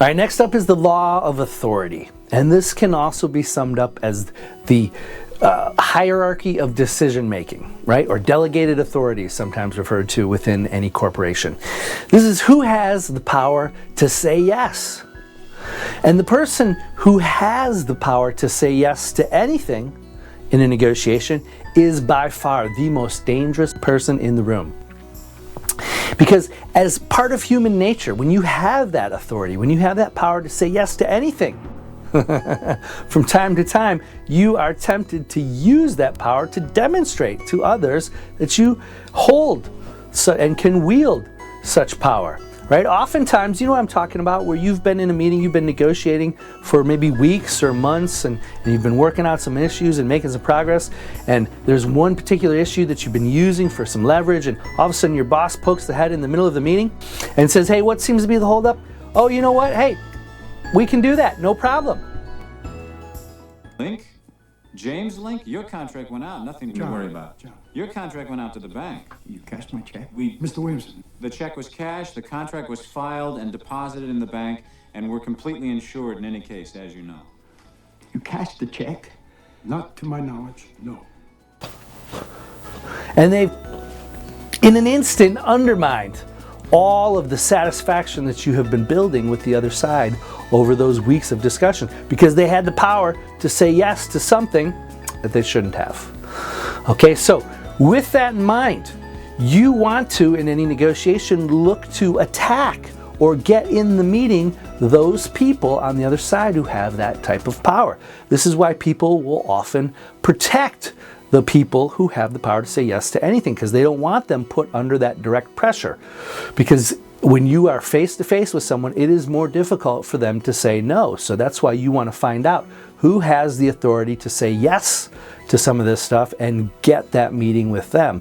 All right, next up is the law of authority. And this can also be summed up as the hierarchy of decision making, right? Or delegated authority, sometimes referred to within any corporation. This is who has the power to say yes. And the person who has the power to say yes to anything in a negotiation is by far the most dangerous person in the room. Because as part of human nature, when you have that authority, when you have that power to say yes to anything, from time to time, you are tempted to use that power to demonstrate to others that you hold and can wield such power. Right? Oftentimes, you know what I'm talking about, where you've been in a meeting, you've been negotiating for maybe weeks or months, and you've been working out some issues and making some progress, and there's one particular issue that you've been using for some leverage, and all of a sudden your boss pokes the head in the middle of the meeting and says, hey, what seems to be the holdup? Oh, you know what? Hey, we can do that, no problem. Link? James Link? Your contract went out, nothing to worry about. John. Your contract went out to the bank. You cashed my check? We- Mr. Williamson. The check was cashed, the contract was filed and deposited in the bank, and we're completely insured in any case, as you know. You cashed the check? Not to my knowledge, no. And they've, in an instant, undermined all of the satisfaction that you have been building with the other side over those weeks of discussion, because they had the power to say yes to something that they shouldn't have. Okay, so with that in mind, you want to, in any negotiation, look to attack or get in the meeting those people on the other side who have that type of power. This is why people will often protect the people who have the power to say yes to anything, because they don't want them put under that direct pressure. Because when you are face to face with someone, it is more difficult for them to say no. So that's why you want to find out who has the authority to say yes to some of this stuff and get that meeting with them.